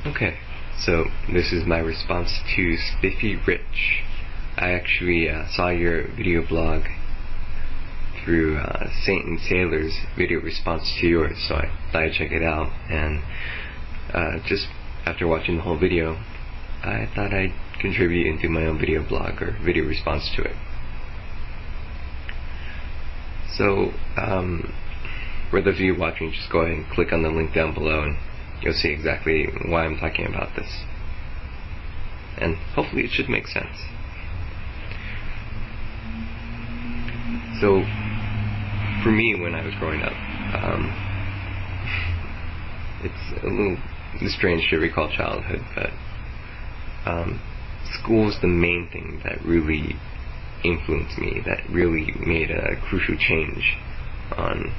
Okay, so this is my response to Spiffyrich. I actually saw your video blog through Saint and Sailor's video response to yours, so I thought I'd check it out, and just after watching the whole video, I thought I'd contribute into my own video blog or video response to it. So, for those of you watching, just go ahead and click on the link down below and you'll see exactly why I'm talking about this. And hopefully it should make sense. So, for me, when I was growing up, it's a little strange to recall childhood, but school was the main thing that really influenced me, that really made a crucial change on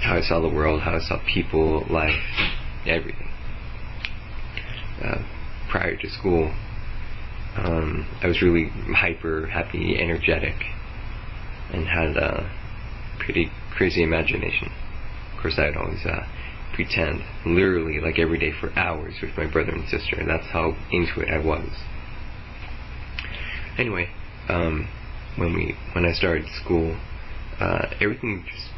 how I saw the world, how I saw people, life, everything. Prior to school, I was really hyper, happy, energetic, and had a pretty crazy imagination. Of course, I'd always pretend, literally, like every day for hours with my brother and sister. That's how into it I was. Anyway, when I started school, everything just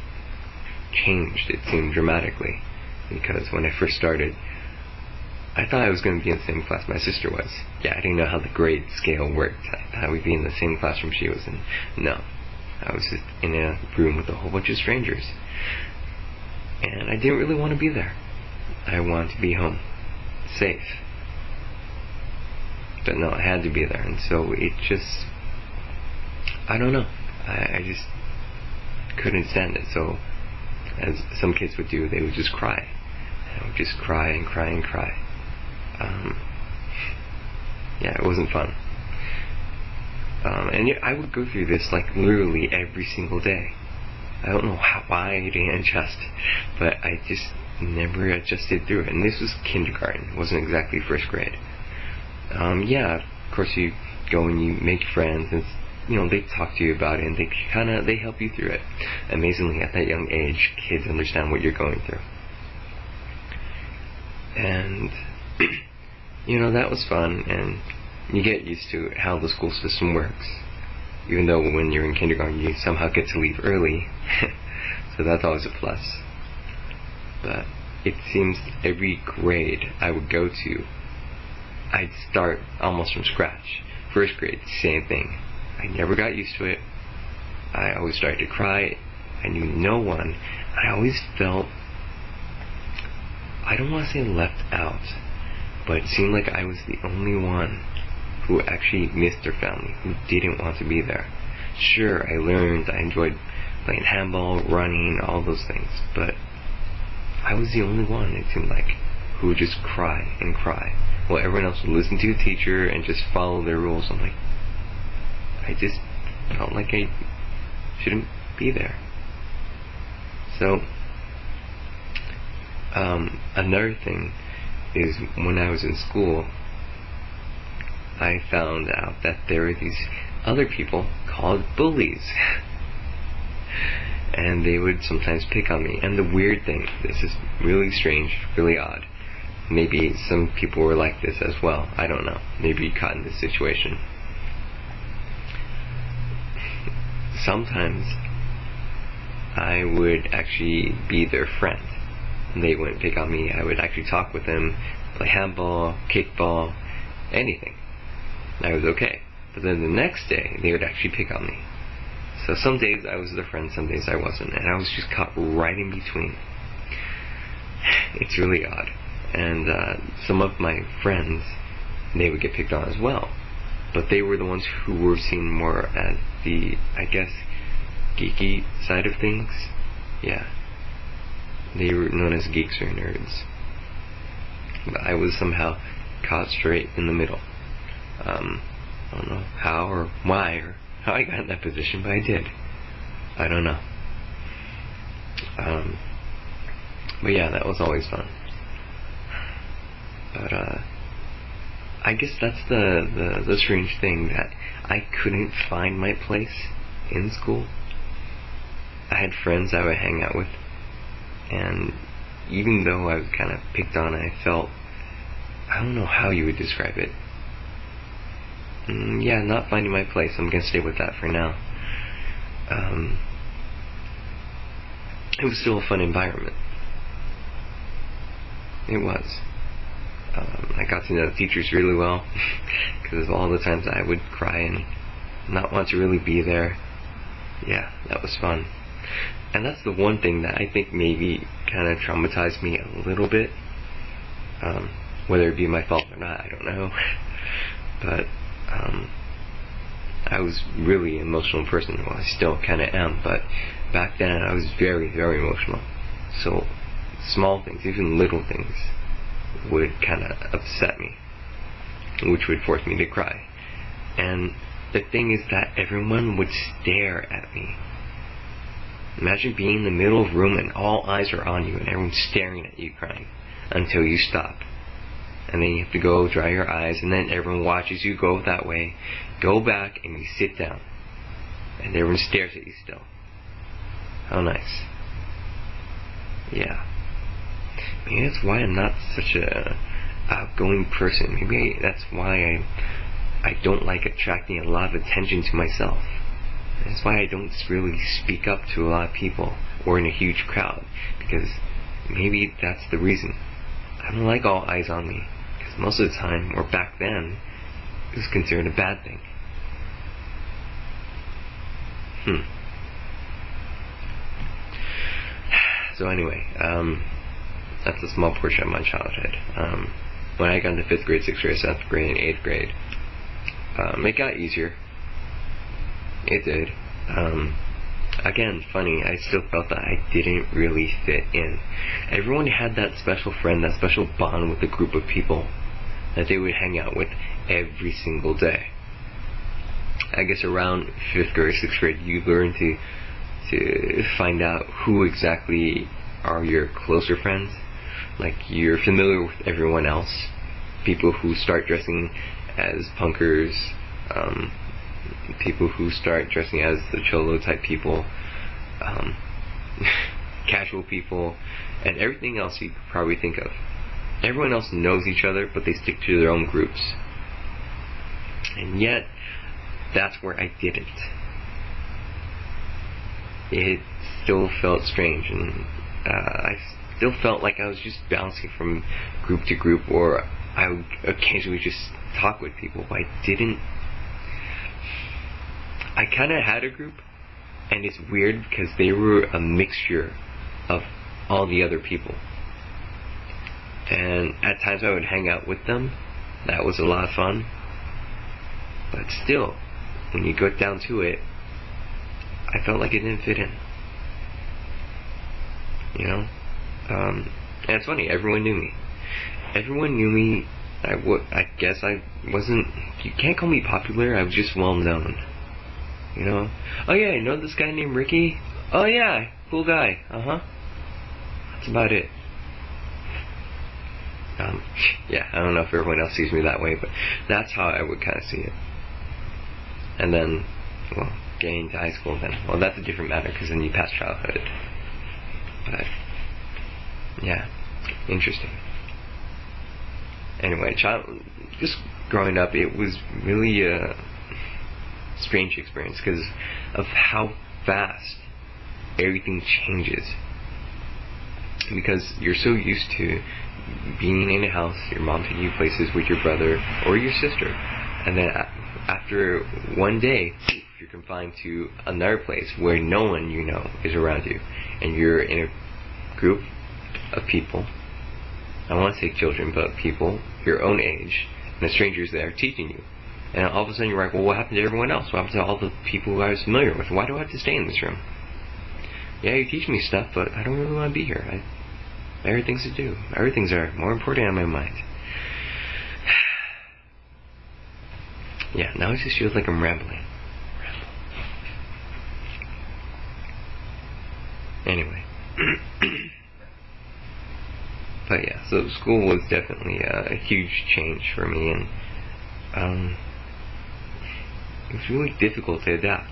changed, it seemed, dramatically. Because when I first started, I thought I was going to be in the same class my sister was. Yeah, I didn't know how the grade scale worked. I thought we'd be in the same classroom she was in. No. I was just in a room with a whole bunch of strangers. And I didn't really want to be there. I wanted to be home. Safe. But no, I had to be there. And so it just, I don't know. I just couldn't stand it. So, as some kids would do, they would just cry. I would just cry and cry and cry. Yeah, it wasn't fun. And I would go through this like literally every single day. I don't know why I didn't adjust, but I just never adjusted through it. And this was kindergarten. It wasn't exactly first grade. Yeah, of course you go and you make friends, and they talk to you about it, and they help you through it. Amazingly, at that young age, kids understand what you're going through. And that was fun, and you get used to how the school system works. Even though when you're in kindergarten you somehow get to leave early, so that's always a plus. But it seems every grade I would go to, I'd start almost from scratch. First grade, same thing. I never got used to it. I always started to cry. I knew no one. I always felt, I don't want to say left out, but it seemed like I was the only one who actually missed their family, who didn't want to be there. Sure, I learned, I enjoyed playing handball, running, all those things, but I was the only one, it seemed like, who would just cry and cry, while everyone else would listen to the teacher and just follow their rules. I'm like, I just felt like I shouldn't be there. So, another thing is, when I was in school, I found out that there were these other people called bullies. And they would sometimes pick on me. And the weird thing, this is really strange, really odd. Maybe some people were like this as well. I don't know. Maybe you caught in this situation. Sometimes I would actually be their friend. And they wouldn't pick on me. I would actually talk with them, play handball, kickball, anything. I was okay. But then the next day, they would actually pick on me. So some days I was their friend, some days I wasn't. And I was just caught right in between. It's really odd. And some of my friends, they would get picked on as well. But they were the ones who were seen more as the, I guess, geeky side of things. Yeah. They were known as geeks or nerds. But I was somehow caught straight in the middle. I don't know how or why or how I got in that position, but I did. I don't know. But yeah, that was always fun. But I guess that's the strange thing, that I couldn't find my place in school. I had friends I would hang out with, and even though I was kind of picked on, I felt I don't know how you would describe it. Yeah, not finding my place. I'm gonna stay with that for now. It was still a fun environment. It was. I got to know the teachers really well, because of all the times I would cry and not want to really be there. Yeah, that was fun. And that's the one thing that I think maybe kind of traumatized me a little bit. Whether it be my fault or not, I don't know. But I was really an emotional person. Well, I still kind of am, but back then I was very, very emotional. So small things, even little things, would kind of upset me, which would force me to cry. And the thing is that everyone would stare at me. Imagine being in the middle of a room and all eyes are on you and everyone's staring at you crying until you stop. And then you have to go dry your eyes, and then everyone watches you go that way, go back, and you sit down. And everyone stares at you still. How nice. Yeah. Maybe that's why I'm not such a outgoing person. Maybe that's why I don't like attracting a lot of attention to myself. That's why I don't really speak up to a lot of people or in a huge crowd, because maybe that's the reason. I don't like all eyes on me, because most of the time, or back then, it was considered a bad thing. So anyway, that's a small portion of my childhood. When I got into 5th grade, 6th grade, 7th grade, and 8th grade, it got easier. It did. Again, funny, I still felt that I didn't really fit in. Everyone had that special friend, that special bond with a group of people that they would hang out with every single day. I guess around 5th grade, 6th grade, you learn to find out who exactly are your closer friends. Like, you're familiar with everyone else. People who start dressing as punkers, people who start dressing as the cholo type people, casual people, and everything else you could probably think of. Everyone else knows each other, but they stick to their own groups. And yet, that's where I didn't. It still felt strange, and I still felt like I was just bouncing from group to group, or I would occasionally just talk with people, but I didn't. I kind of had a group, and it's weird because they were a mixture of all the other people. And at times I would hang out with them. That was a lot of fun. But still, when you get down to it, I felt like it didn't fit in. You know? And it's funny, everyone knew me. Everyone knew me. I guess I wasn't, you can't call me popular, I was just well known. You know? Oh yeah, you know this guy named Ricky? Oh yeah, cool guy. That's about it. Yeah, I don't know if everyone else sees me that way, but that's how I would kind of see it. And then, well, getting into high school then, well, that's a different matter, because then you pass childhood. But, yeah, interesting. Anyway, just growing up, it was really a strange experience because of how fast everything changes. Because you're so used to being in a house, your mom taking you places with your brother or your sister, and then after one day, you're confined to another place where no one you know is around you, and you're in a group of people. I don't want to say children, but people your own age, and the strangers there teaching you. And all of a sudden you're like, well, what happened to everyone else? What happened to all the people who I was familiar with? Why do I have to stay in this room? Yeah, you teach me stuff, but I don't really want to be here. I have things to do. Other things are more important on my mind. Yeah, now it just feels like I'm rambling. Anyway. But yeah, so school was definitely a huge change for me, and it was really difficult to adapt.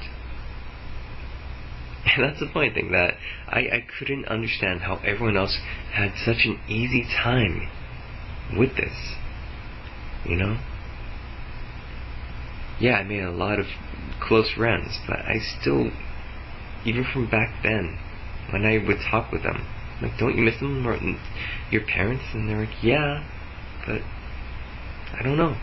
And that's the funny thing, that I couldn't understand how everyone else had such an easy time with this. you know? Yeah, I made a lot of close friends, but I still, even from back then, when I would talk with them, like, don't you miss them, or your parents? And they're like, yeah, but I don't know.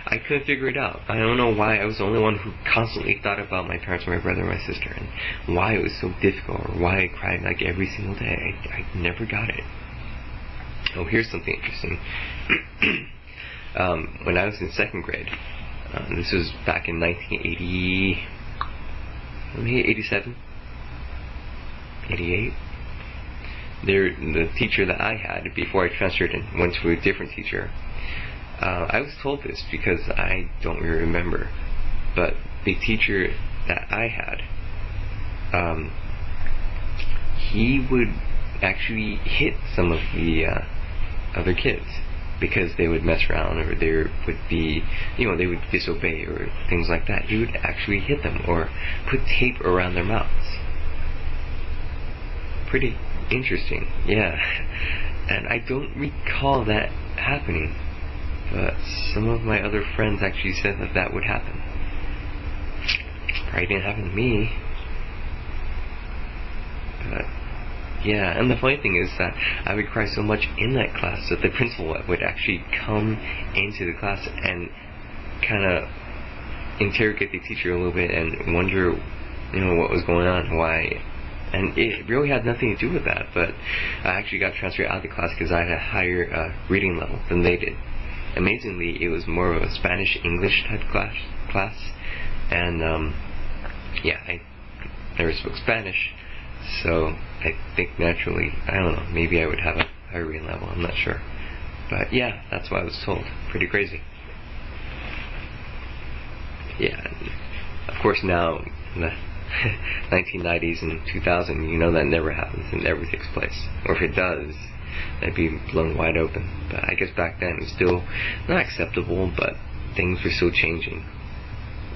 I couldn't figure it out. I don't know why I was the only one who constantly thought about my parents, my brother, and my sister, and why it was so difficult, or why I cried like every single day. I never got it. Oh, here's something interesting. When I was in 2nd grade, this was back in 1980, maybe 87, 88. The teacher that I had before I transferred and went to a different teacher. I was told this because I don't really remember, but the teacher that I had, he would actually hit some of the other kids because they would mess around, or they would be, they would disobey or things like that. He would actually hit them or put tape around their mouths. Pretty interesting, yeah. And I don't recall that happening, but some of my other friends actually said that that would happen. Probably didn't happen to me, but yeah. And the funny thing is that I would cry so much in that class that the principal would actually come into the class and kind of interrogate the teacher a little bit and wonder, what was going on, why. And it really had nothing to do with that, but I actually got transferred out of the class because I had a higher reading level than they did. Amazingly, it was more of a Spanish-English type class, and yeah, I never spoke Spanish, so I think naturally, I don't know, maybe I would have a higher reading level, I'm not sure. But yeah, that's what I was told. Pretty crazy. Yeah, and of course now, in the 1990s and 2000, that never happens, it never takes place. Or if it does, that'd be blown wide open. But I guess back then it was still not acceptable, but things were still changing.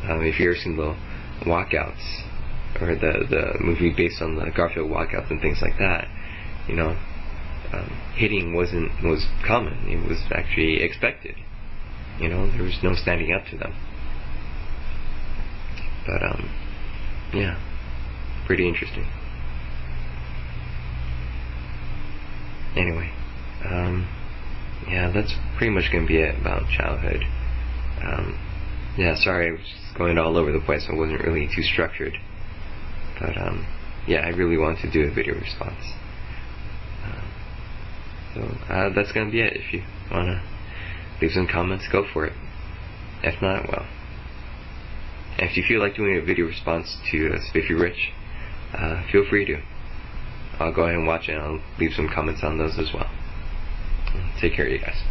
If you ever seen the walkouts, or the movie based on the Garfield walkouts and things like that, hitting was common. It was actually expected. There was no standing up to them. But yeah, pretty interesting. Anyway, yeah, that's pretty much going to be it about childhood. Yeah, sorry, I was just going all over the place. I wasn't really too structured. But, yeah, I really wanted to do a video response. So, that's going to be it. If you want to leave some comments, go for it. If not, well. And if you feel like doing a video response to Spiffyrich, feel free to. I'll go ahead and watch it, and I'll leave some comments on those as well. Take care of you guys.